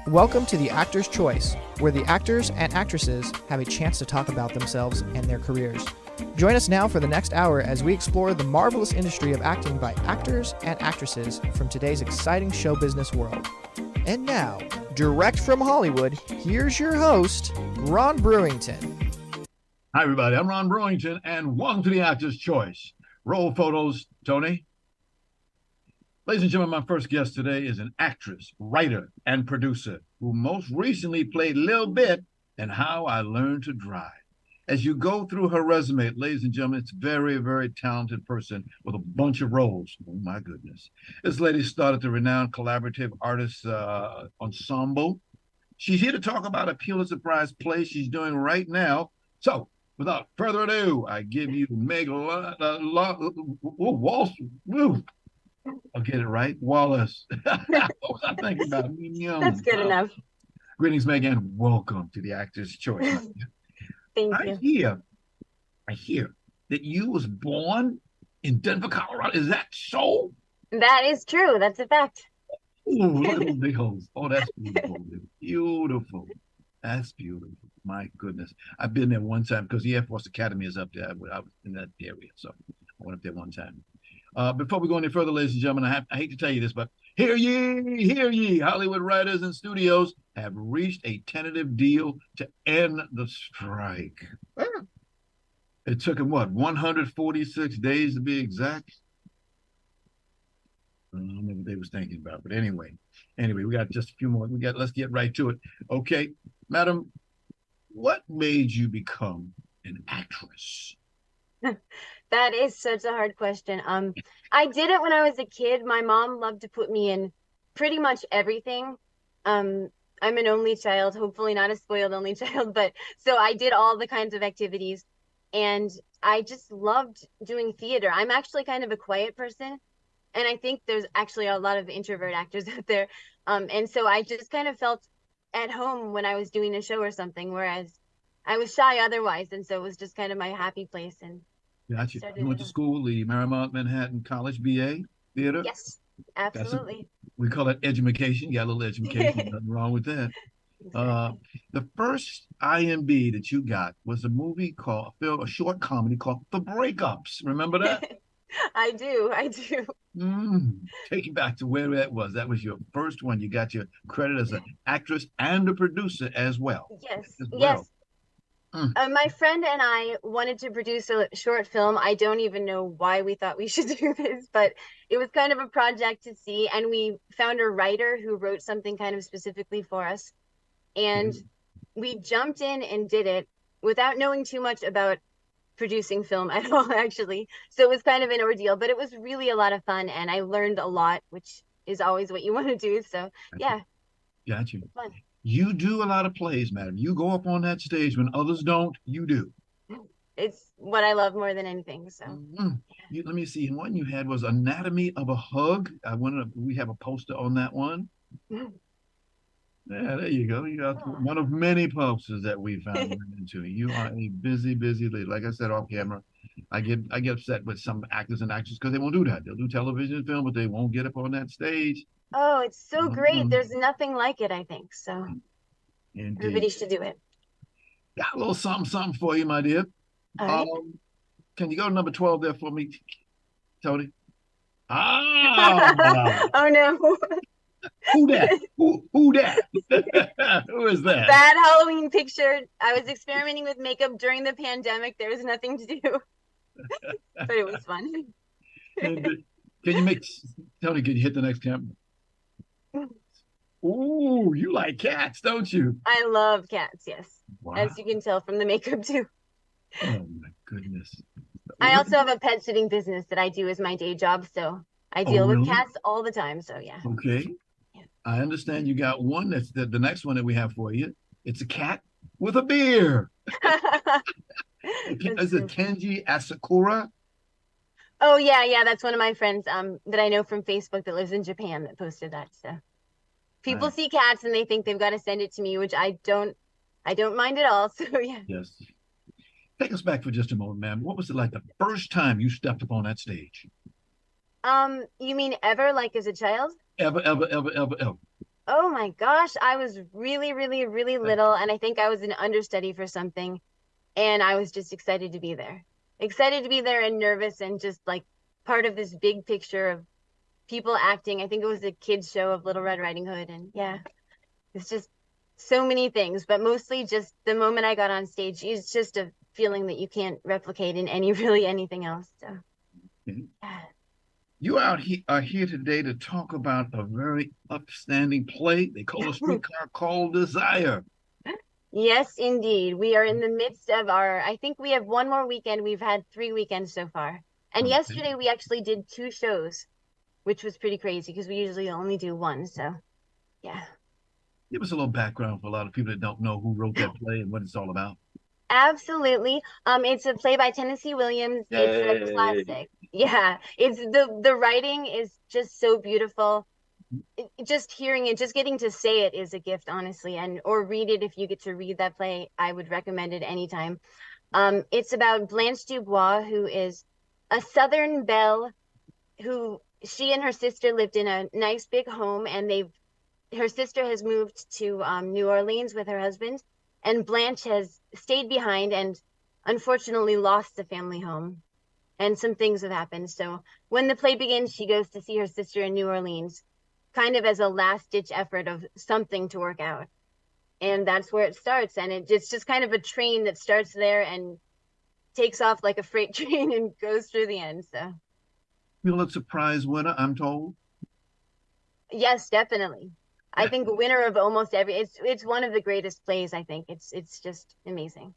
Welcome to The Actor's Choice, where the actors and actresses have a chance to talk about themselves and their careers. Join us now for the next hour as we explore the marvelous industry of acting by actors and actresses from today's exciting show business world. And now, direct from Hollywood, here's your host, Ron Brewington. Hi, everybody. I'm Ron Brewington, and welcome to The Actor's Choice. Roll photos, Tony. Ladies and gentlemen, my first guest today is an actress, writer, and producer who most recently played Lil Bit in How I Learned to Drive. As you go through her resume, ladies and gentlemen, it's a very, very talented person with a bunch of roles. Oh, my goodness. This lady started the renowned collaborative artist ensemble. She's here to talk about a Pulitzer Prize play she's doing right now. So, without further ado, I give you Meg Wallace. I'll get it right. Wallace. What was I thinking about? That's good enough. Greetings, Meg, and welcome to The Actor's Choice. Thank you. I hear that you was born in Denver, Colorado. Is that so? That is true. That's a fact. Ooh, look at those big holes. Oh, that's beautiful. Beautiful. That's beautiful. My goodness. I've been there one time because the Air Force Academy is up there. I was in that area, so I went up there one time. Before we go any further, ladies and gentlemen, I hate to tell you this, but hear ye, Hollywood writers and studios have reached a tentative deal to end the strike. It took them, 146 days to be exact? I don't know what they was thinking about, but anyway, we got just a few more. Let's get right to it. Okay, madam, what made you become an actress? That is such a hard question. I did it when I was a kid. My mom loved to put me in pretty much everything. I'm an only child, hopefully not a spoiled only child, but so I did all the kinds of activities and I just loved doing theater. I'm actually kind of a quiet person, and I think there's actually a lot of introvert actors out there. And so I just kind of felt at home when I was doing a show or something, whereas I was shy otherwise. And so it was just kind of my happy place. And gotcha. You went to school, the Marymount Manhattan College, BA, theater? Yes, absolutely. We call it edumacation. You got a little education, nothing wrong with that. Exactly. The first IMB that you got was a movie called, a short comedy called The Breakups. Remember that? I do. Take you back to where that was. That was your first one. You got your credit as an actress and a producer as well. Yes. My friend and I wanted to produce a short film. I don't even know why we thought we should do this, but it was kind of a project to see. And we found a writer who wrote something kind of specifically for us. And we jumped in and did it without knowing too much about producing film at all, actually. So it was kind of an ordeal, but it was really a lot of fun. And I learned a lot, which is always what you want to do. So yeah. Got you. Fun. You do a lot of plays, madam. You go up on that stage when others don't, you do. It's what I love more than anything. So let me see. One you had was Anatomy of a Hug. We have a poster on that one. Yeah, there you go. You got one of many posters that we found into. You are a busy lady. Like I said off camera, I get upset with some actors and actresses because they won't do that. They'll do television film, but they won't get up on that stage. Oh, it's so great. There's nothing like it, I think. So indeed. Everybody should do it. Got a little something for you, my dear. Right. Can you go to number 12 there for me, Tony? Oh, no. Who that? Who that? Who is that? Bad Halloween picture. I was experimenting with makeup during the pandemic. There was nothing to do. But it was fun. Can you hit the next camera? Ooh, you like cats, don't you? I love cats, yes. Wow. As you can tell from the makeup too. Oh my goodness. I also have a pet sitting business that I do as my day job, so I deal with cats all the time, so yeah. Okay. Yeah. I understand you got one that's the next one that we have for you. It's a cat with a beer. Is it Kenji Asakura? Oh yeah, that's one of my friends that I know from Facebook that lives in Japan that posted that. So people see cats and they think they've got to send it to me, which I don't mind at all. So yeah. Yes. Take us back for just a moment, ma'am. What was it like the first time you stepped up on that stage? You mean ever, like as a child? Ever. Oh my gosh, I was really, really, really little, and I think I was an understudy for something, and I was just excited to be there. Excited to be there and nervous and just like part of this big picture of people acting. I think it was a kids show of Little Red Riding Hood, and yeah, it's just so many things, but mostly just the moment I got on stage is just a feeling that you can't replicate in any really anything else. So Okay. yeah. You are here today to talk about a very upstanding play. They call a streetcar called Desire. Yes, indeed. We are in the midst of I think we have one more weekend. We've had 3 weekends so far. And Okay. yesterday we actually did 2 shows, which was pretty crazy because we usually only do one. So yeah. Give us a little background for a lot of people that don't know who wrote that play and what it's all about. Absolutely. It's a play by Tennessee Williams. It's a Yay. classic. Yeah. It's the writing is just so beautiful. Just hearing it, just getting to say it is a gift, honestly. And or read it if you get to read that play. I would recommend it anytime. It's about Blanche Dubois, who is a Southern belle who she and her sister lived in a nice big home, and her sister has moved to New Orleans with her husband, and Blanche has stayed behind and unfortunately lost the family home. And some things have happened. So when the play begins, she goes to see her sister in New Orleans, kind of as a last ditch effort of something to work out. And that's where it starts. And it's just kind of a train that starts there and takes off like a freight train and goes through the end. So Pulitzer Prize winner, I'm told. yes, definitely. I think a winner of almost every it's one of the greatest plays, I think. It's just amazing.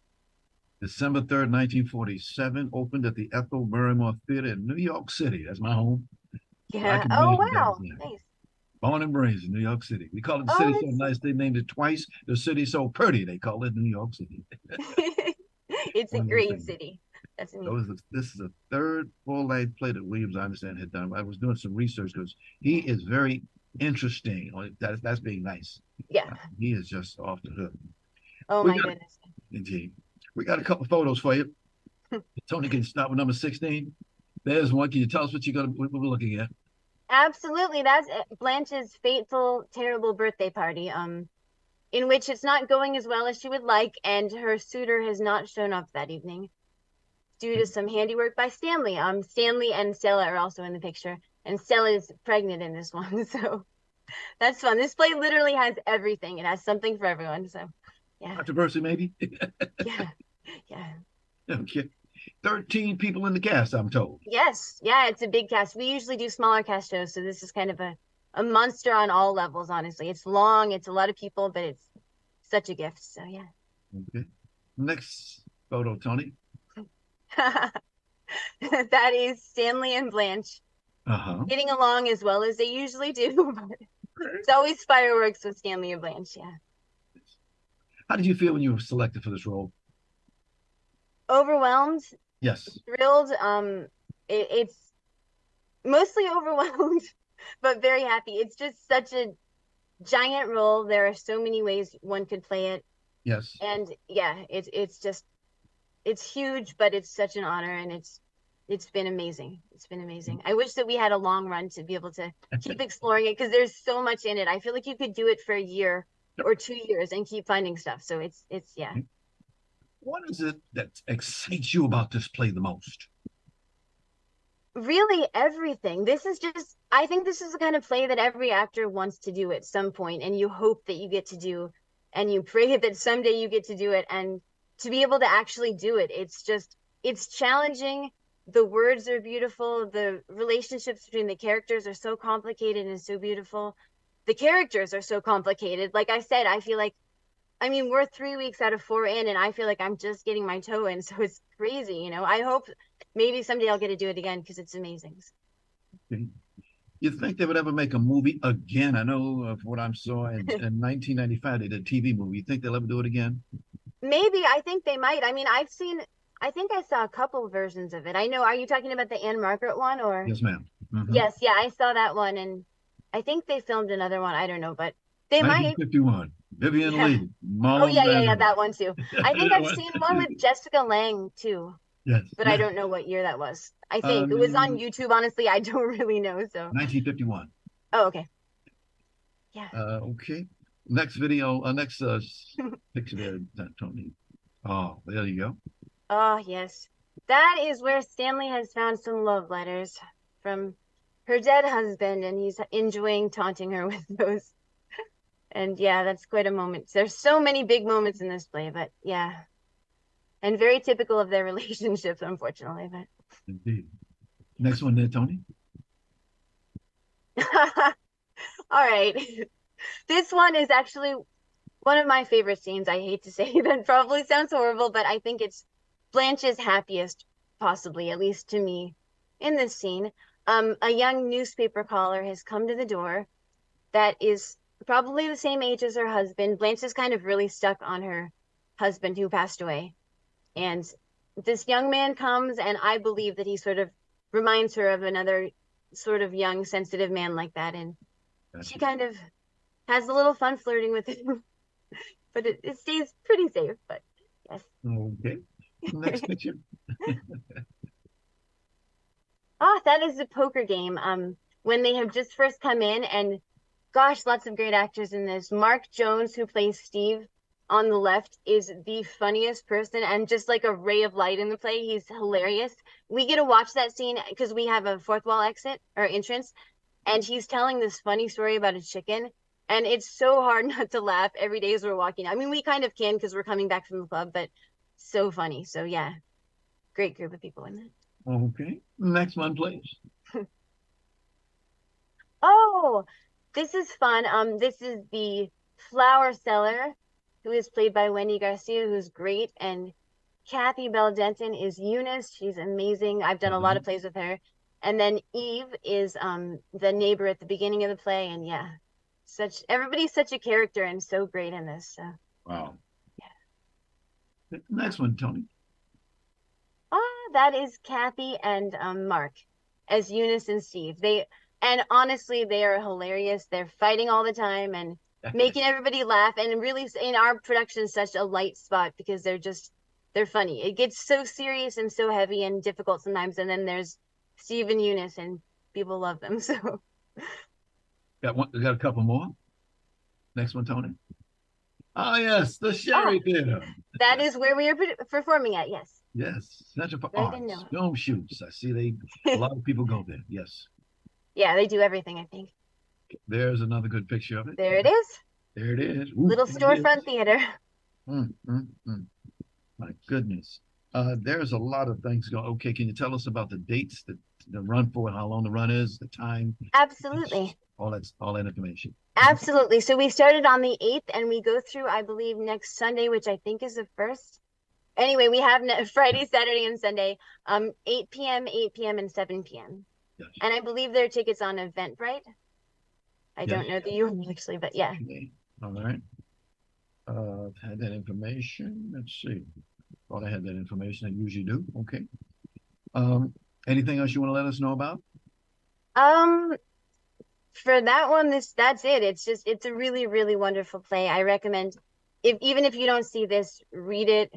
December 3rd, 1947, opened at the Ethel Barrymore Theater in New York City. That's my home. So I Yeah. can Oh imagine that was wow. there. Nice. Born and raised in New York City. We call it the city Oh, so nice they named it twice. The city so pretty they call it New York City. that's it's a One of those great things. city. That's So amazing. this is the third full-length play that Williams, I understand, had done. I was doing some research because he is very interesting. That's being nice. Yeah. He is just off the hook. Oh We my got goodness. indeed. We got a couple photos for you. Tony, can you start with number 16? There's one. Can you tell us what we're looking at? Absolutely. That's Blanche's fateful, terrible birthday party, in which it's not going as well as she would like, and her suitor has not shown up that evening due to some handiwork by Stanley. Stanley and Stella are also in the picture, and Stella is pregnant in this one, so that's fun. This play literally has everything. It has something for everyone. So yeah. Controversy, maybe? Yeah. Yeah. Okay. 13 people in the cast, I'm told. Yes. Yeah, it's a big cast. We usually do smaller cast shows, so this is kind of a monster on all levels, honestly. It's long, it's a lot of people, but it's such a gift. So yeah. Okay. Next photo, Tony. That is Stanley and Blanche Uh-huh. getting along as well as they usually do. But it's always fireworks with Stanley and Blanche. Yeah. How did you feel when you were selected for this role? Overwhelmed, Yes. thrilled. It's mostly overwhelmed, but very happy. It's just such a giant role. There are so many ways one could play it. Yes. And yeah, it's just it's huge, but it's such an honor, and it's been amazing. It's been amazing. I wish that we had a long run to be able to keep exploring it because there's so much in it. I feel like you could do it for a year or 2 years and keep finding stuff. So it's yeah. What is it that excites you about this play the most? Really everything. This is just I think this is the kind of play that every actor wants to do at some point, and you hope that you get to do, and you pray that someday you get to do it, and to be able to actually do it. It's challenging. The words are beautiful. The relationships between the characters are so complicated and so beautiful. The characters are so complicated. Like I said, I feel like we're 3 weeks out of 4 in, and I feel like I'm just getting my toe in. So it's crazy, I hope maybe someday I'll get to do it again because it's amazing. Okay. You think they would ever make a movie again? I know of what I saw in 1995, they did a TV movie. You think they'll ever do it again? Maybe. I think they might. I think I saw a couple versions of it. I know. Are you talking about the Anne Margaret one or? Yes, ma'am. Mm-hmm. Yes. Yeah, I saw that one, and I think they filmed another one. I don't know, but they might. 1951. Vivian Yeah. Lee. Oh Marlon yeah, Brando. that one too. I think I've seen one with Jessica Lange too, Yes. but I don't know what year that was. I think it was on YouTube. Honestly, I don't really know. So 1951. oh, okay. Yeah. Okay. Next video, next picture there, Tony. Oh, there you go. Oh, yes. That is where Stanley has found some love letters from her dead husband, and he's enjoying taunting her with those. And yeah, that's quite a moment. There's so many big moments in this play, but yeah. And very typical of their relationships, unfortunately. But Indeed. Next one there, Tony. all right. This one is actually one of my favorite scenes. I hate to say that probably sounds horrible, but I think it's Blanche's happiest, possibly, at least to me, in this scene. A young newspaper caller has come to the door that is probably the same age as her husband. Blanche is kind of really stuck on her husband who passed away. And this young man comes, and I believe that he sort of reminds her of another sort of young, sensitive man like that. And she kind of has a little fun flirting with him, but it stays pretty safe. But yes. Okay. Next picture. Oh, that is the poker game. When they have just first come in, and gosh, lots of great actors in this. Mark Jones, who plays Steve on the left, is the funniest person and just like a ray of light in the play. He's hilarious. We get to watch that scene because we have a fourth wall exit or entrance, and he's telling this funny story about a chicken. And it's so hard not to laugh every day as we're walking. I mean, we kind of can because we're coming back from the club, but so funny. So yeah, great group of people in that. Okay. Next one, please. Oh, this is fun. This is the flower seller, who is played by Wendy Garcia, who's great, and Kathy Bell Denton is Eunice. She's amazing. I've done a lot of plays with her. And then Eve is the neighbor at the beginning of the play, and yeah, everybody's such a character and so great in this. So. Wow. Yeah. Next one, Tony. That is Kathy and Mark as Eunice and Steve. And honestly, they are hilarious. They're fighting all the time and making everybody laugh. And really, in our production, such a light spot because they're funny. It gets so serious and so heavy and difficult sometimes. And then there's Steve and Eunice, and people love them. So We got a couple more. Next one, Tony. Oh yes, the Sherry Theater. That is where we are performing at. Yes. Yes, Center for Arts, film shoots. I see a lot of people go there. Yes. Yeah, they do everything, I think. There's another good picture of it. There it is. There it is. Ooh, little storefront theater. My goodness. There's a lot of things going. Okay, can you tell us about the dates that the run for, how long the run is, the time? Absolutely. All that information. Absolutely. So we started on the 8th, and we go through, I believe, next Sunday, which I think is the 1st. Anyway, we have Friday, Saturday, and Sunday, 8 p.m., 8 p.m., and 7 p.m. Yes. And I believe there are tickets on Eventbrite. I don't know the URL actually, but yeah. Okay. All right. Had that information. Let's see. Thought I had that information. I usually do. Okay. Anything else you want to let us know about? For that one, that's it. It's a really, really wonderful play. I recommend, even if you don't see this, read it.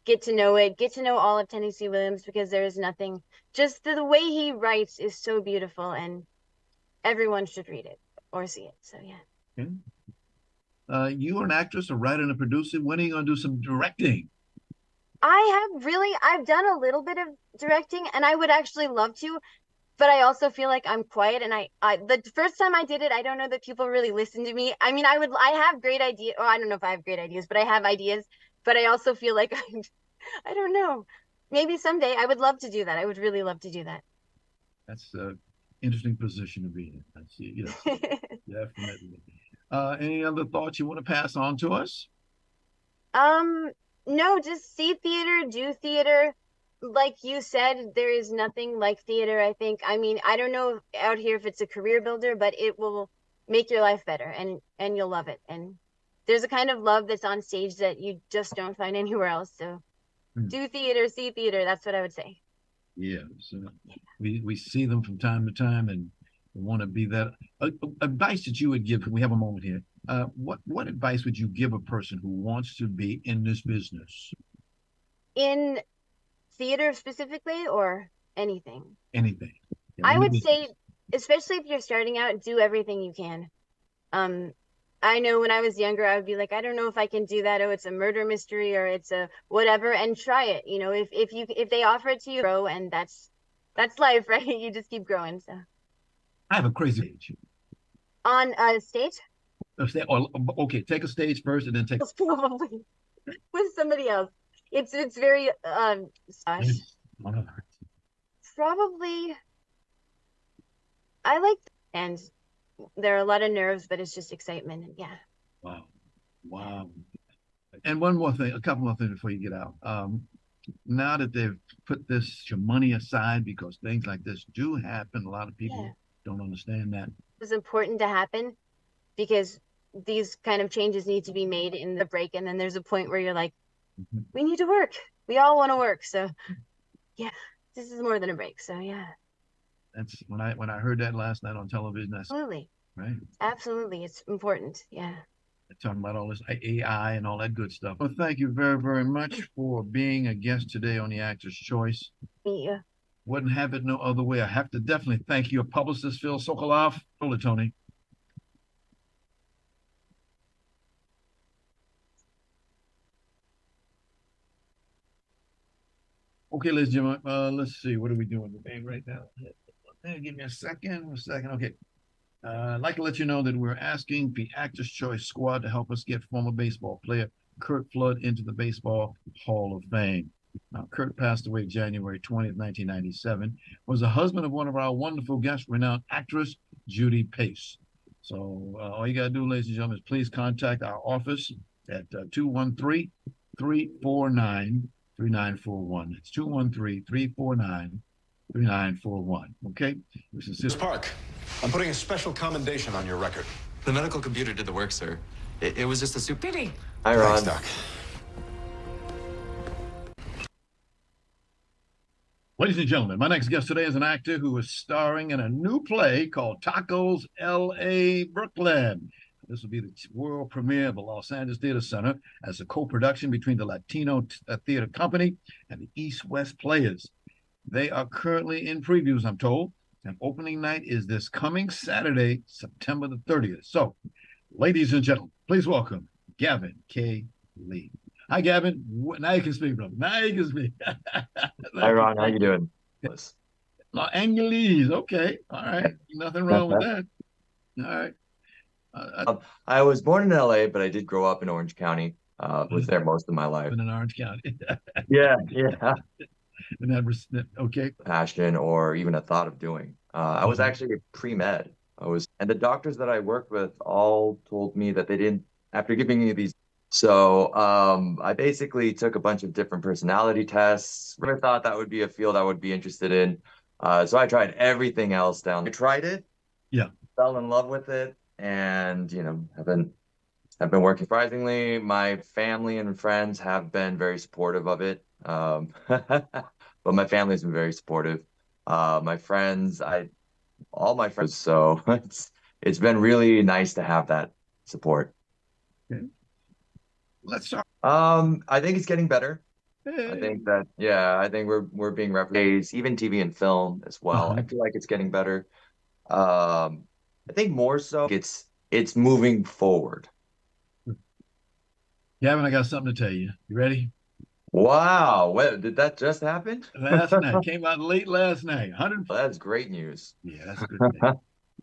Get to know all of Tennessee Williams, because there is nothing, just the way he writes is so beautiful, and everyone should read it or see it. So yeah. Okay. You are an actress, a writer, and a producer. When are you going to do some directing? I've done a little bit of directing, and I would actually love to, but I also feel like I'm quiet, and the first time I did it, I don't know that people really listen to me. I mean, I have great ideas, or I don't know if I have great ideas, but I have ideas. But I also feel like I don't know. Maybe someday I would love to do that. I would really love to do that. That's an interesting position to be in. I see. Yes, definitely. Any other thoughts you want to pass on to us? No, just see theater, do theater. Like you said, there is nothing like theater, I think. I mean, I don't know out here if it's a career builder, but it will make your life better, and you'll love it. And there's a kind of love that's on stage that you just don't find anywhere else. So do theater, see theater. That's what I would say. Yeah. So we see them from time to time, and we want to be that. Advice that you would give, we have a moment here. What advice would you give a person who wants to be in this business? In theater specifically, or anything? Anything. I would say, especially if you're starting out, do everything you can. I know when I was younger, I would be like, I don't know if I can do that. Oh, it's a murder mystery or it's a whatever, and try it. You know, if they offer it to you, grow, and that's life, right? You just keep growing. So I have a crazy age. on a stage, Okay, take a stage first and then take probably with somebody else. It's very gosh, probably I like, and there are a lot of nerves, but it's just excitement, and yeah. Wow. Wow. And one more thing, a couple more things before you get out. Now that they've put your money aside because things like this do happen, a lot of people don't understand that. It's important to happen because these kind of changes need to be made in the break, and then there's a point where you're like, we need to work. We all want to work. So yeah, this is more than a break. So yeah. That's when I heard that last night on television. Absolutely. Right. Absolutely. It's important. Yeah. Talking about all this AI and all that good stuff. Well, thank you very, very much for being a guest today on the Actor's Choice. Yeah. Wouldn't have it no other way. I have to definitely thank your publicist, Phil Sokoloff. Hold it, Tony. Okay, ladies and gentlemen, let's see. What are we doing today right now? Give me a second. Okay. I'd like to let you know that we're asking the Actors Choice Squad to help us get former baseball player Curt Flood into the Baseball Hall of Fame. Now, Curt passed away January 20th, 1997, was the husband of one of our wonderful guests, renowned actress Judy Pace. So all you got to do, ladies and gentlemen, is please contact our office at 213-349-3941. It's 213-349-3941. Okay? This is Park. I'm putting a special commendation on your record. The medical computer did the work, sir. It was just a soup. Diddy. Hi, Ron. Thanks, Doc. Ladies and gentlemen, my next guest today is an actor who is starring in a new play called Tacos L.A. Brooklyn. This will be the world premiere of the Los Angeles Theater Center as a co-production between the Latino Theater Company and the East West Players. They are currently in previews, I'm told, and opening night is this coming Saturday, September the 30th. So, ladies and gentlemen, please welcome Gavin K. Lee. Hi, Gavin. Now you can speak, brother. Now you can speak. Hi, Ron. How you doing? Los Angeles. Okay. All right. Nothing wrong with that. All right. I was born in LA, but I did grow up in Orange County. Was there most of my life. In Orange County. Yeah. And that okay. Passion or even a thought of doing. I was actually a pre-med. And the doctors that I worked with all told me that they didn't, after giving me these. So I basically took a bunch of different personality tests. I thought that would be a field I would be interested in. So I tried everything else down. I tried it. Yeah. Fell in love with it. And, have been working. Surprisingly, my family and friends have been very supportive of it. But my family's been very supportive. All my friends. So it's been really nice to have that support. Okay. Let's start. I think it's getting better. Hey. I think we're being replicated, even TV and film as well. I feel like it's getting better. I think more so it's moving forward. Gavin, I got something to tell you. You ready? Wow. Did that just happen? Last night. Came out late last night. That's great news. Yeah, that's a good thing.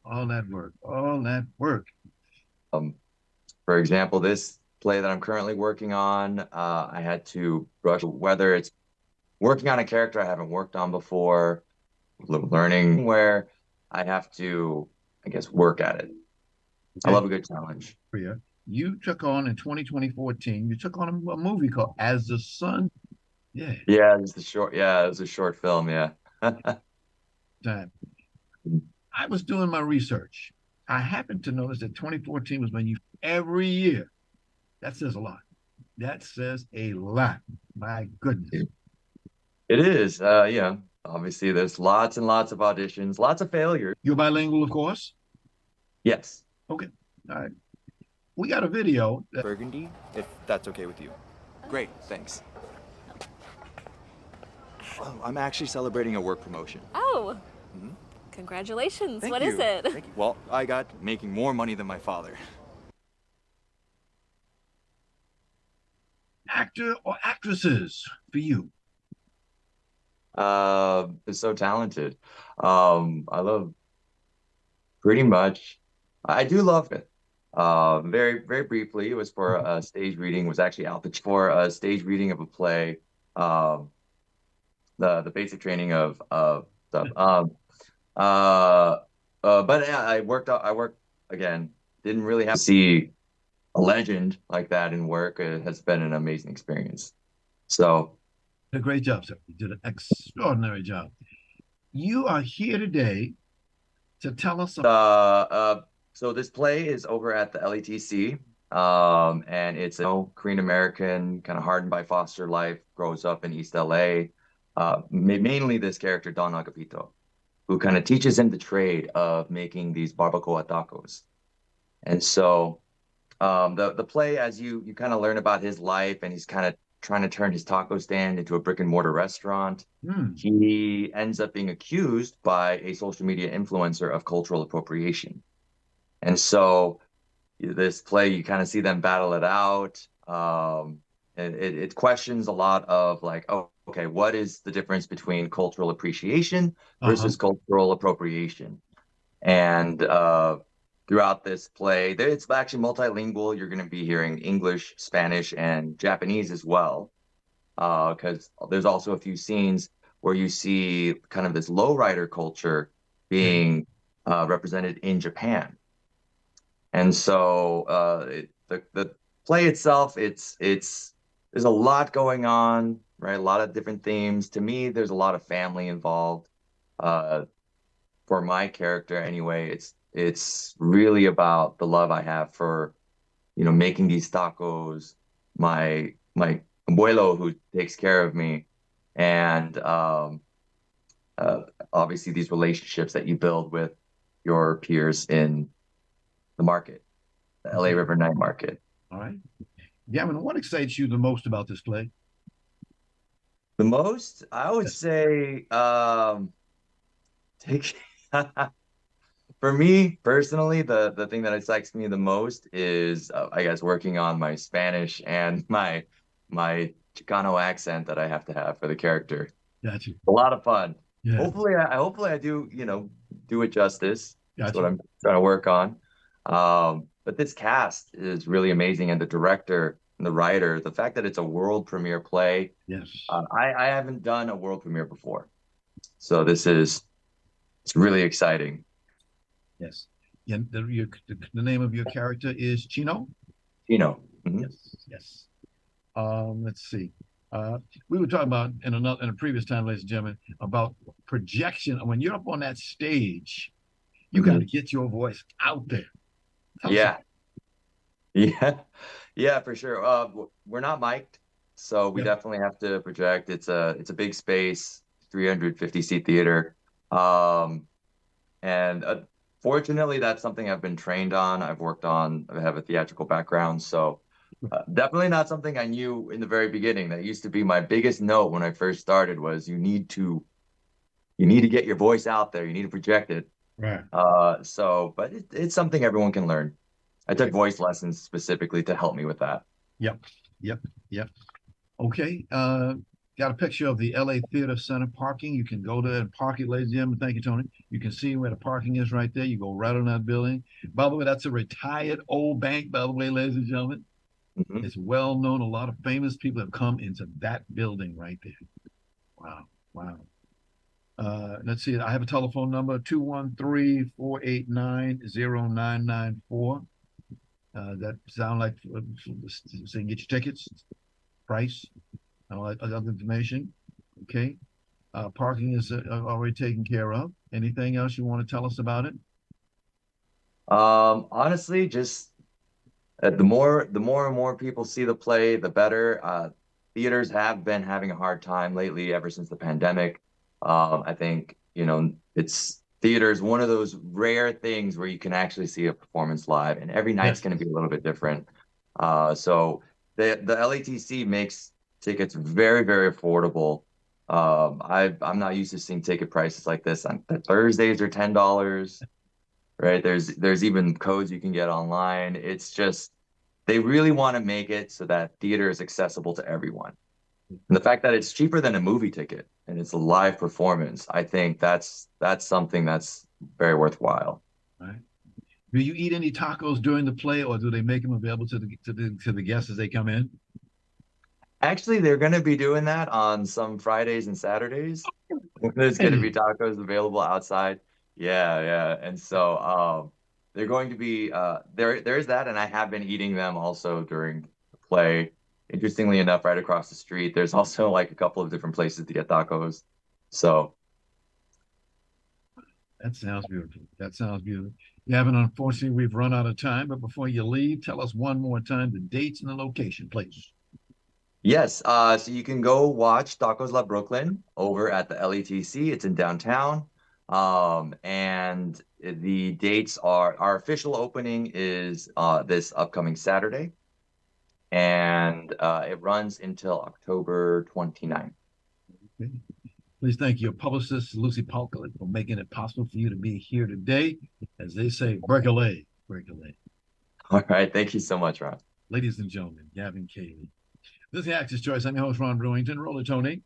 All that work. For example, this play that I'm currently working on, I had to rush, whether it's working on a character I haven't worked on before, learning where I have to, I guess, work at it. Okay. I love a good challenge. You took on in 2014, you took on a movie called As the Sun. Yeah. Yeah, it was a short film, yeah. Time. I was doing my research. I happened to notice that 2014 was when every year. That says a lot. That says a lot. My goodness. It is. Obviously there's lots and lots of auditions, lots of failures. You're bilingual, of course? Yes. Okay. All right. We got a video. Burgundy, if that's okay with you. Great, thanks. Oh, I'm actually celebrating a work promotion. Oh, Congratulations. Thank What you. is it? Thank you. Well, I got making more money than my father. Actor or actresses for you? Is so talented. I love pretty much. I do love it. Very, very briefly, it was for a stage reading. Was actually out for a stage reading of a play. Um, the basic training of stuff. But yeah, I worked out. I worked again. Didn't really have to see a legend like that in work. It has been an amazing experience. So, A great job, sir. You did an extraordinary job. You are here today to tell us about. so this play is over at the LETC, and it's a Korean American, kind of hardened by foster life, grows up in East LA. Mainly this character Don Agapito, who kind of teaches him the trade of making these barbacoa tacos. And so the play, as you kind of learn about his life, and he's kind of trying to turn his taco stand into a brick and mortar restaurant. He ends up being accused by a social media influencer of cultural appropriation. And so this play, you kind of see them battle it out. It questions a lot of like, oh, okay, what is the difference between cultural appreciation versus cultural appropriation? And throughout this play, it's actually multilingual. You're going to be hearing English, Spanish, and Japanese as well, because there's also a few scenes where you see kind of this lowrider culture being represented in Japan. And so the play itself, there's a lot going on, right? A lot of different themes. To me, there's a lot of family involved. For my character, anyway, it's really about the love I have for, making these tacos, my abuelo who takes care of me, and obviously these relationships that you build with your peers in the market, the LA River Night Market. All right. Gavin, what excites you the most about this play? The most, I would say, take for me personally, the thing that excites me the most is, I guess, working on my Spanish and my Chicano accent that I have to have for the character. Gotcha. A lot of fun. Yeah. Hopefully I do, do it justice. Gotcha. That's what I'm trying to work on. But this cast is really amazing, and the director and the writer, the fact that it's a world premiere play. Yes. I haven't done a world premiere before, so it's really exciting. Yes. And the name of your character is Chino? Chino. Mm-hmm. Yes. Let's see. We were talking about in a previous time, ladies and gentlemen, about projection. When you're up on that stage, you got to get your voice out there. Yeah, for sure. We're not mic'd, so we definitely have to project. It's a big space, 350 seat theater. And fortunately, that's something I've been trained on. I have a theatrical background, so definitely not something I knew in the very beginning. That used to be my biggest note when I first started was you need to get your voice out there. You need to project it. Right. But it's something everyone can learn. I took voice lessons specifically to help me with that. Yep. Okay. Got a picture of the LA Theater Center parking. You can go there and park it, ladies and gentlemen. Thank you, Tony. You can see where the parking is right there. You go right on that building. By the way, that's a retired old bank, by the way, ladies and gentlemen. Mm-hmm. It's well known. A lot of famous people have come into that building right there. Wow. Let's see. I have a telephone number, 213-489-0994. That sound like so you can get your tickets, price, and all that other information. Okay. Parking is already taken care of. Anything else you want to tell us about it? Honestly, just the more and more people see the play, the better. Theaters have been having a hard time lately, ever since the pandemic. I think, theater is one of those rare things where you can actually see a performance live, and every night's going to be a little bit different. So the LATC makes tickets very, very affordable. I'm not used to seeing ticket prices like this. On Thursdays are $10, right? There's even codes you can get online. It's just they really want to make it so that theater is accessible to everyone. And the fact that it's cheaper than a movie ticket and it's a live performance, I think that's something that's very worthwhile. Right. Do you eat any tacos during the play, or do they make them available to the guests as they come in? Actually, they're going to be doing that on some Fridays and Saturdays. There's going to be tacos available outside. Yeah, yeah. And so they're going to be there's that, and I have been eating them also during the play. Interestingly enough, right across the street, there's also like a couple of different places to get tacos. So that sounds beautiful. That sounds beautiful. Gavin, unfortunately, we've run out of time, but before you leave, tell us one more time the dates and the location, please. yes, so you can go watch Tacos La Brooklyn over at the LETC. It's in downtown. And the dates are our official opening is this upcoming Saturday, and it runs until October 29th. Okay. Please thank your publicist, Lucy Palka, for making it possible for you to be here today. As they say, break a leg, break a leg. All right. Thank you so much, Ron. Ladies and gentlemen, Gavin Cayley. This is the Actor's Choice. I'm your host, Ron Brewington. Roller Tony.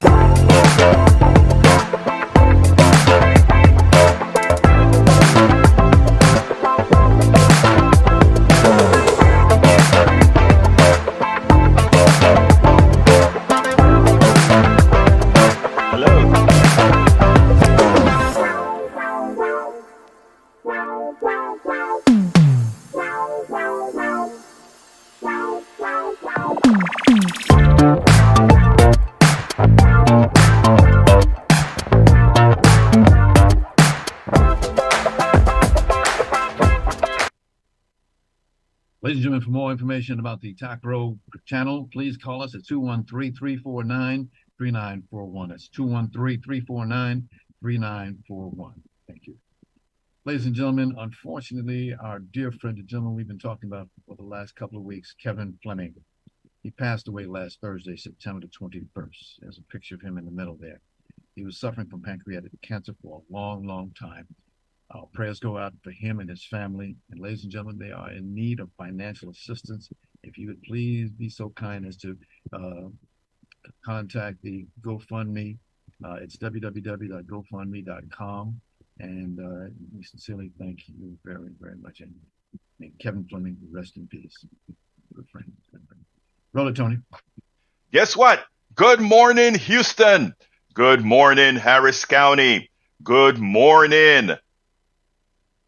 Ladies and gentlemen, for more information about the Tac Row channel, please call us at 213-349-3941. That's 213-349-3941. Thank you. Ladies and gentlemen, unfortunately, our dear friend, the gentleman we've been talking about for the last couple of weeks, Kevin Fleming, he passed away last Thursday, September the 21st. There's a picture of him in the middle there. He was suffering from pancreatic cancer for a long, long time. Our prayers go out for him and his family. And ladies and gentlemen, they are in need of financial assistance. If you would please be so kind as to contact the GoFundMe. It's www.gofundme.com. And we sincerely thank you very, very much. And Kevin Fleming, rest in peace. Good friend. Roll it, Tony. Guess what? Good morning, Houston. Good morning, Harris County. Good morning,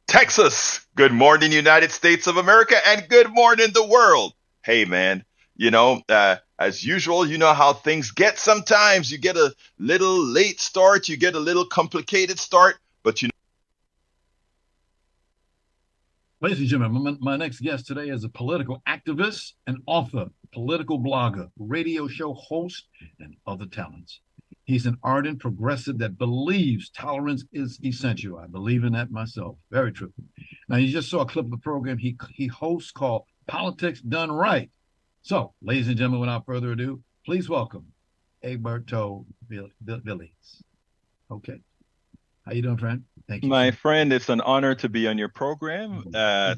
Texas. Good morning, United States of America, and good morning, the world. Hey, man, as usual, you know how things get sometimes. You get a little late start, you get a little complicated start, but Ladies and gentlemen, my next guest today is a political activist, an author, political blogger, radio show host, and other talents. He's an ardent progressive that believes tolerance is essential. I believe in that myself. Very true. Now, you just saw a clip of the program he hosts called Politics Done Right. So, ladies and gentlemen, without further ado, please welcome Egberto Willies. Okay. How you doing, friend? Thank you. My friend, it's an honor to be on your program.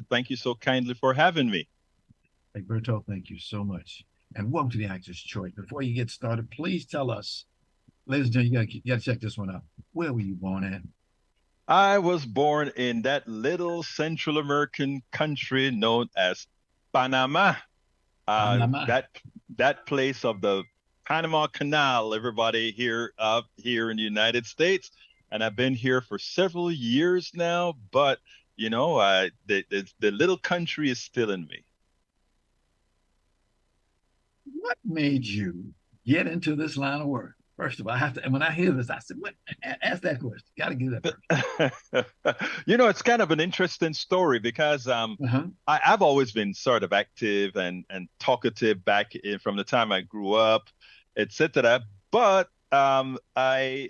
Thank you so kindly for having me. Egberto, thank you so much. And welcome to the Actor's Choice. Before you get started, please tell us, ladies and gentlemen, you got to check this one out. Where were you born at? I was born in that little Central American country known as Panama. That place of the Panama Canal, everybody here in the United States. And I've been here for several years now, but the little country is still in me. What made you get into this line of work? First of all, and when I hear this, I said, "What?" Ask that question. Got to get that first. It's kind of an interesting story because I've always been sort of active and talkative from the time I grew up, etc. But I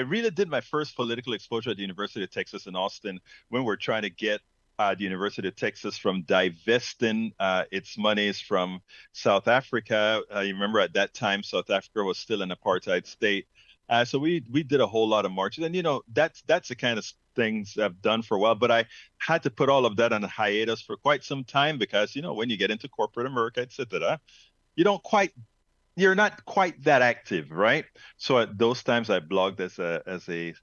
really did my first political exposure at the University of Texas in Austin when we're trying to get the University of Texas from divesting its monies from South Africa. You remember at that time, South Africa was still an apartheid state. So we did a whole lot of marches, and that's the kind of things I've done for a while. But I had to put all of that on a hiatus for quite some time because when you get into corporate America, etc., you don't quite you're not quite that active, right? So at those times I blogged as a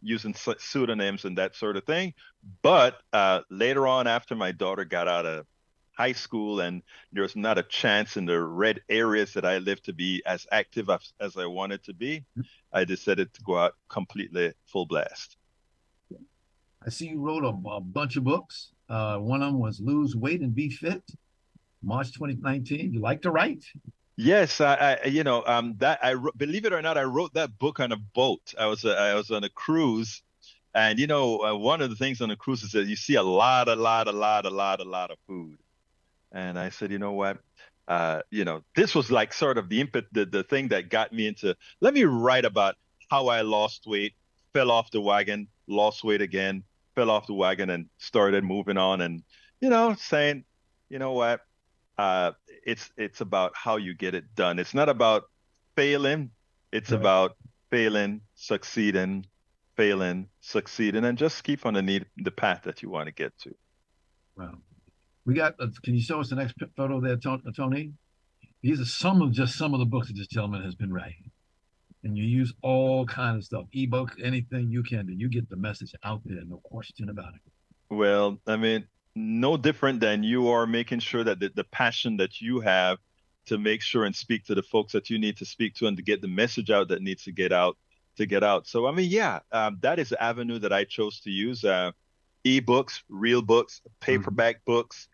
using pseudonyms and that sort of thing. But later on, after my daughter got out of high school and there was not a chance in the red areas that I lived to be as active as I wanted to be, I decided to go out completely full blast. I see you wrote a bunch of books. One of them was Lose Weight and Be Fit, March 2019. You like to write? Yes, believe it or not, I wrote that book on a boat. I was on a cruise, and one of the things on a cruise is that you see a lot of food. And I said, you know what, this was like sort of the thing that got me into. Let me write about how I lost weight, fell off the wagon, lost weight again, fell off the wagon, and started moving on, and saying, you know what. It's about how you get it done. It's not about failing. It's about failing, succeeding, and just keep on the path that you want to get to. Wow. We got. Can you show us the next photo there, Tony? These are some of the books that this gentleman has been writing, and you use all kinds of stuff, ebook, anything you can do. You get the message out there, no question about it. Well, I mean, no different than you are making sure that the passion that you have to make sure and speak to the folks that you need to speak to and to get the message out that needs to get out. So, I mean, that is the avenue that I chose to use. Ebooks, real books, paperback books,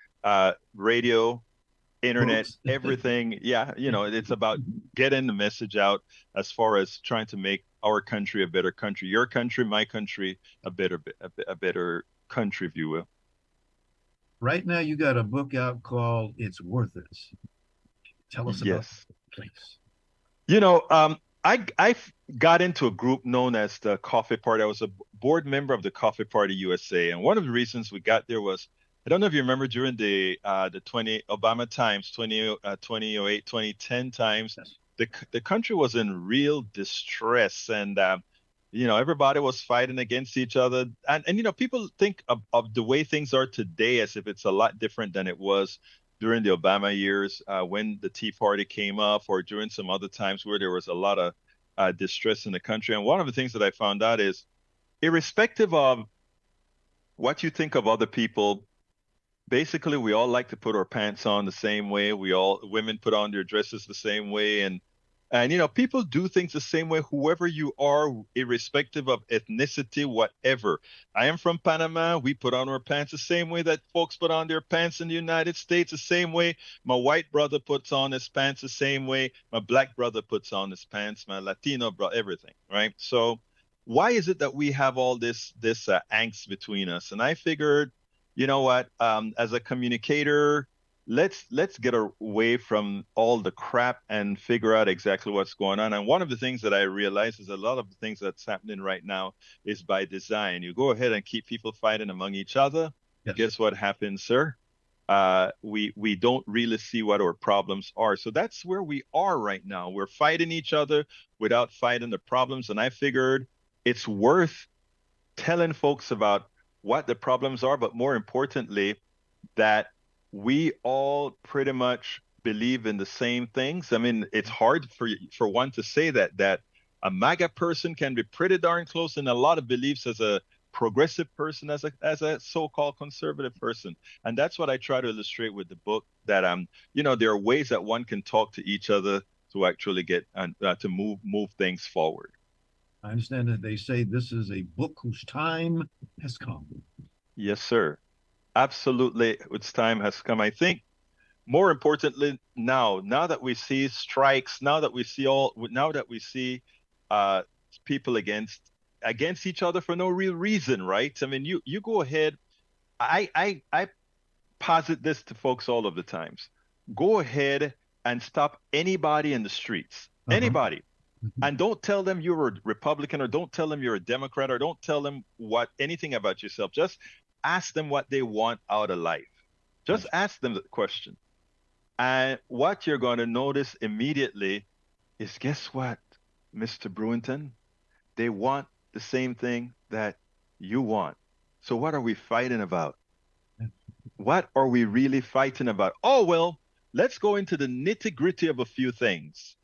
radio, internet, everything. Yeah, it's about getting the message out as far as trying to make our country a better country, your country, my country, a better country, if you will. Right now, you got a book out called "It's Worth It." Tell us about it, please. I got into a group known as the Coffee Party. I was a board member of the Coffee Party USA, and one of the reasons we got there was, I don't know if you remember during the Obama times, 2008, 2010 times, the country was in real distress, and everybody was fighting against each other. And people think of the way things are today as if it's a lot different than it was during the Obama years, when the Tea Party came up, or during some other times where there was a lot of distress in the country. And one of the things that I found out is, irrespective of what you think of other people, basically we all like to put our pants on the same way. Women put on their dresses the same way. And people do things the same way, whoever you are, irrespective of ethnicity, whatever. I am from Panama. We put on our pants the same way that folks put on their pants in the United States, the same way. My white brother puts on his pants the same way. My black brother puts on his pants. My Latino brother, everything, right? So why is it that we have all this angst between us? And I figured, you know what, as a communicator, let's get away from all the crap and figure out exactly what's going on. And one of the things that I realize is a lot of the things that's happening right now is by design. You go ahead and keep people fighting among each other. Yes. Guess what happens, sir? We don't really see what our problems are. So that's where we are right now. We're fighting each other without fighting the problems. And I figured it's worth telling folks about what the problems are, but more importantly, that we all pretty much believe in the same things. I mean, it's hard for one to say that a MAGA person can be pretty darn close in a lot of beliefs as a progressive person, as a so-called conservative person. And that's what I try to illustrate with the book, that there are ways that one can talk to each other to actually get to move things forward. I understand that they say this is a book whose time has come. Yes, sir. Absolutely, its time has come. I think more importantly, now that we see strikes, now that we see people against each other for no real reason, right? I mean, you go ahead. I posit this to folks all of the times. Go ahead and stop anybody in the streets, anybody. And don't tell them you're a Republican, or don't tell them you're a Democrat, or don't tell them anything about yourself. Just ask them what they want out of life. Just ask them the question. And what you're going to notice immediately is, guess what, Mr. Brewington? they want the same thing that you want. So what are we fighting about? What are we really fighting about? Oh, well, let's go into the nitty-gritty of a few things.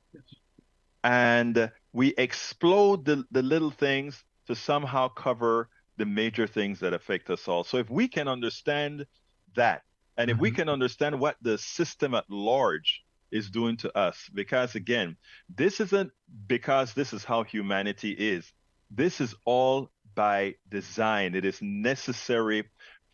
And we explode the little things to somehow cover the major things that affect us all. So if we can understand that, and if we can understand what the system at large is doing to us, because again, this isn't because this is how humanity is. This is all by design. It is necessary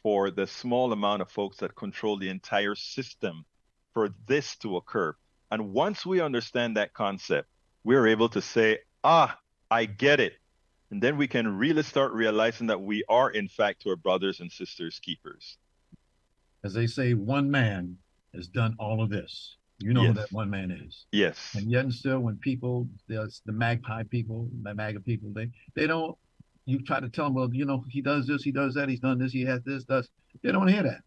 for the small amount of folks that control the entire system for this to occur. And once we understand that concept, we're able to say, I get it. And then we can really start realizing that we are, in fact, our brothers and sisters keepers. As they say, one man has done all of this. You know who that one man is. Yes. And yet and still, when people, the magpie people, the MAGA people, they don't, you try to tell them, well, you know, he does this, he does that, he's done this, he has this, does. They don't hear that.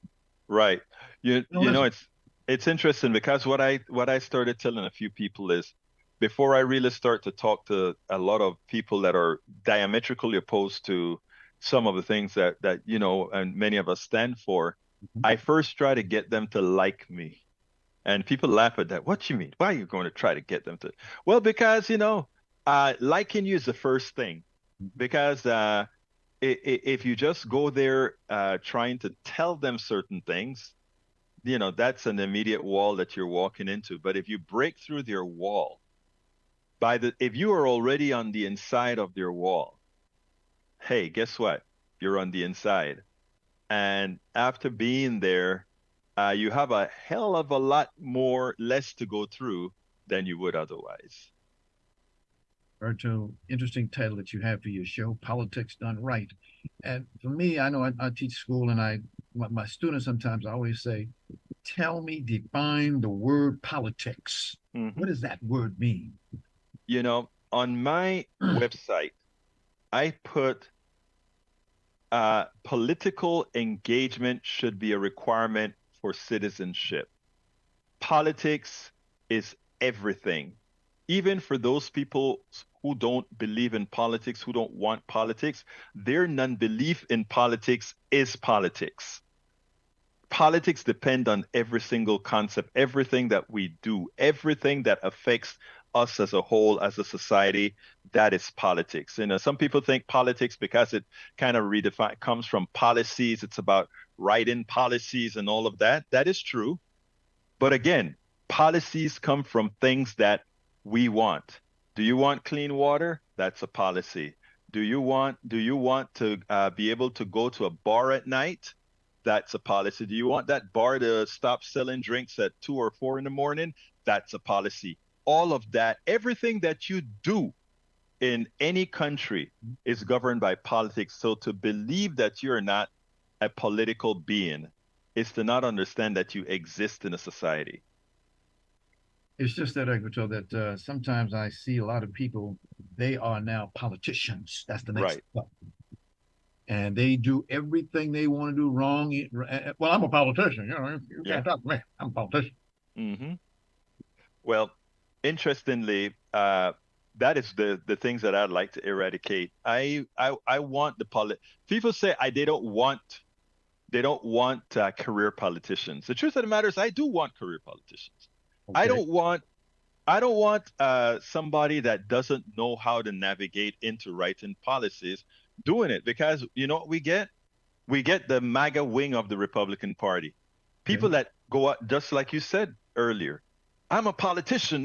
Right. You know, it's interesting because what I started telling a few people is, before I really start to talk to a lot of people that are diametrically opposed to some of the things that you know, and many of us stand for, I first try to get them to like me. And people laugh at that. What you mean? Why are you going to try to get them to? Well, because, you know, liking you is the first thing. Because if you just go there trying to tell them certain things, you know, that's an immediate wall that you're walking into. But if you break through their wall, if you are already on the inside of their wall, hey, guess what? You're on the inside. And after being there, you have a hell of a lot less to go through than you would otherwise. Egberto, interesting title that you have for your show, Politics Done Right. And for me, I know I teach school, and my students sometimes I always say, define the word politics. What does that word mean? You know, on my website, I put political engagement should be a requirement for citizenship. Politics is everything. Even for those people who don't believe in politics, who don't want politics, their non-belief in politics is politics. Politics depend on every single concept, everything that we do, everything that affects us as a whole, as a society, that is politics. You know, some people think politics, because it kind of comes from policies. It's about writing policies and all of that. That is true. But again, policies come from things that we want. Do you want clean water? That's a policy. Do you want to be able to go to a bar at night? That's a policy. Do you want that bar to stop selling drinks at 2 or 4 in the morning? That's a policy. All of that, everything that you do in any country is governed by politics. So to believe that you're not a political being is to not understand that you exist in a society. It's just that, Egberto, that sometimes I see a lot of people, they are now politicians. That's the next step. And they do everything they want to do wrong. Well, I'm a politician. You know, you can't talk to me. I'm a politician. Well, interestingly, that is the things that I'd like to eradicate. I want people say they don't want career politicians. The truth of the matter is, I do want career politicians. Okay. I don't want somebody that doesn't know how to navigate into writing policies doing it, because you know what we get the MAGA wing of the Republican Party, people that go out, just like you said earlier, I'm a politician.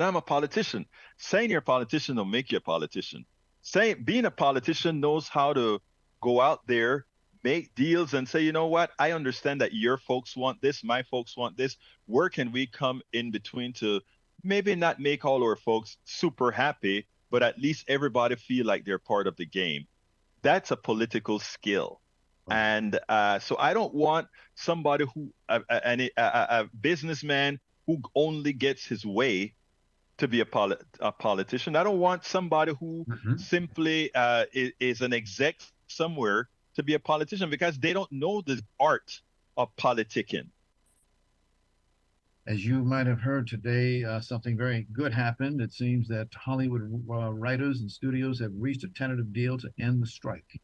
Saying you're a politician don't make you a politician. Being a politician knows how to go out there, make deals, and say, you know what, I understand that your folks want this, my folks want this. Where can we come in between to maybe not make all our folks super happy, but at least everybody feel like they're part of the game? That's a political skill. And so I don't want somebody who, a businessman who only gets his way to be a politician. I don't want somebody who simply is an exec somewhere to be a politician, because they don't know the art of politicking. As you might have heard today, something very good happened. It seems that Hollywood writers and studios have reached a tentative deal to end the strike.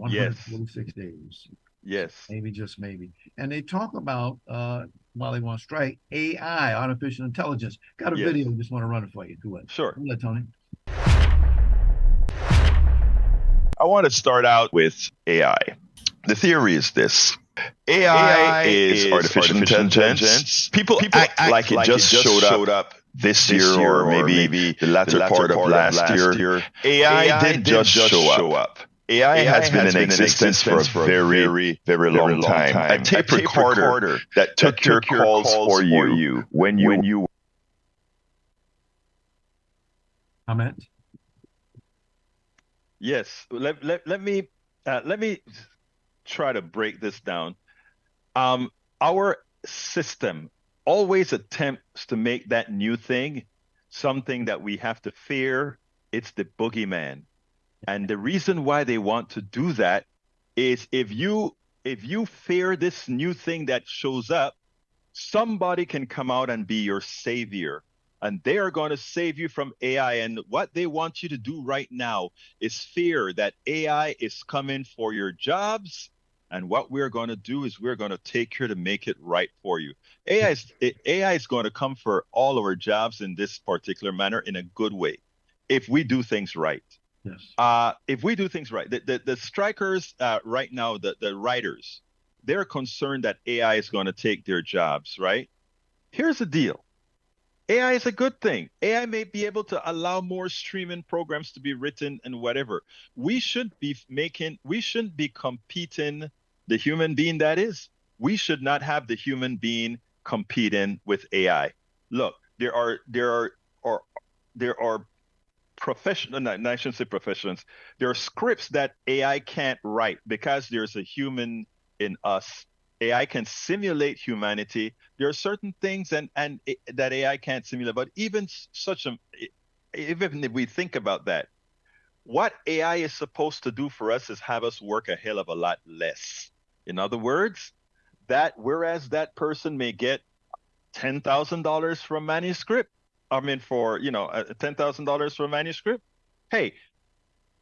Yes. 146 days. Yes. Maybe, just maybe. And they talk about, while they want to strike, AI, artificial intelligence. Got a video, just want to run it for you. Do it. Sure. Go ahead, Tony. I want to start out with AI. The theory is this. AI is artificial intelligence. People act like it just showed up this year or maybe the latter part of last year. AI didn't just show up. AI has been in existence for a very, very long time. A tape recorder that took your calls for you when you comment. Yes, let me try to break this down. Our system always attempts to make that new thing something that we have to fear. It's the boogeyman. And the reason why they want to do that is if you fear this new thing that shows up, somebody can come out and be your savior. And they are going to save you from AI. And what they want you to do right now is fear that AI is coming for your jobs. And what we're going to do is we're going to take care to make it right for you. AI is going to come for all of our jobs in this particular manner in a good way, if we do things right. Yes. If we do things right, the strikers right now, the writers, they're concerned that AI is going to take their jobs, right? Here's the deal. AI is a good thing. AI may be able to allow more streaming programs to be written and whatever. We shouldn't be competing the human being that is. We should not have the human being competing with AI. Look, there are professional, no, I shouldn't say professions. There are scripts that AI can't write because there's a human in us. AI can simulate humanity. There are certain things that AI can't simulate, but even if we think about that, what AI is supposed to do for us is have us work a hell of a lot less. In other words, that whereas that person may get $10,000 for a manuscript, for $10,000 for a manuscript, hey,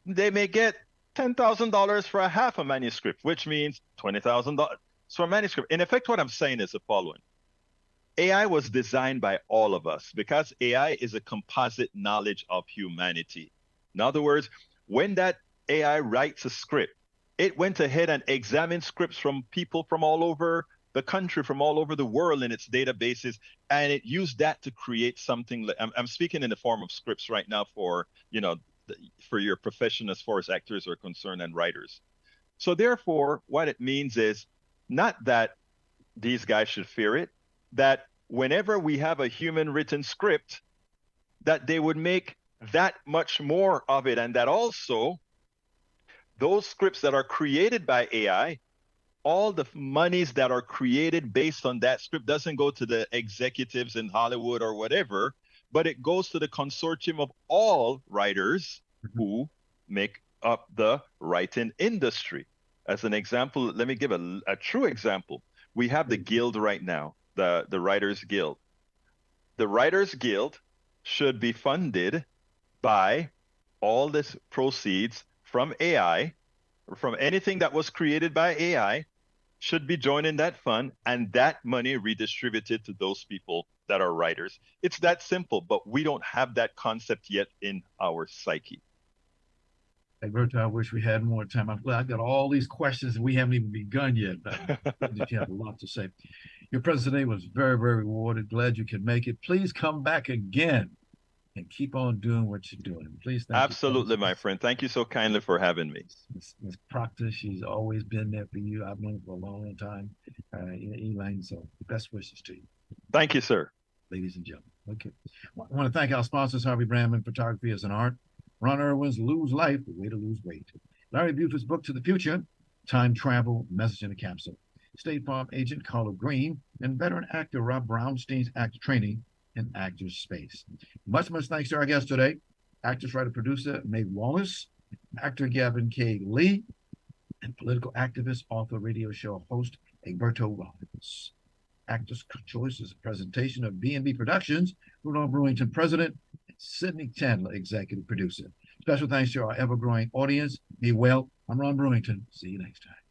they may get $10,000 for a half a manuscript, which means $20,000 for a manuscript. In effect, what I'm saying is the following. AI was designed by all of us because AI is a composite knowledge of humanity. In other words, when that AI writes a script, it went ahead and examined scripts from people from all over the country, from all over the world in its databases, and it used that to create something. I'm speaking in the form of scripts right now for your profession as far as actors are concerned and writers. So therefore, what it means is not that these guys should fear it, that whenever we have a human written script, that they would make that much more of it, and that also those scripts that are created by AI, all the monies that are created based on that script doesn't go to the executives in Hollywood or whatever, but it goes to the consortium of all writers who make up the writing industry. As an example, let me give a true example. We have the guild right now, the Writers Guild. The Writers Guild should be funded by all this proceeds from AI, from anything that was created by AI, should be joining that fund, and that money redistributed to those people that are writers. It's that simple, but we don't have that concept yet in our psyche. Egberto, I wish we had more time. I've got all these questions and we haven't even begun yet, but you have a lot to say. Your presence today was very, very rewarded. Glad you could make it. Please come back again and keep on doing what you're doing. Please. Absolutely, my friend. Thank you so kindly for having me. Ms. Proctor, she's always been there for you. I've known her for a long time. Elaine, so best wishes to you. Thank you, sir. Ladies and gentlemen. Okay. I want to thank our sponsors, Harvey Brandman Photography as an Art, Ron Irwin's Lose Life, The Way to Lose Weight, Larry Buford's book To the Future, Time Travel, Message in a Capsule, State Farm agent Carlo Green, and veteran actor Rob Brownstein's actor training in Actors Space. Much thanks to our guest today, actress, writer, producer Meg Wallace, actor Gavin K. Lee, and political activist, author, radio show host Egberto Willies. Actors Choice is a presentation of B&B Productions, Ron Brewington, president, and Sydney Chandler, executive producer. Special thanks to our ever-growing audience. Be well. I'm Ron Brewington. See you next time.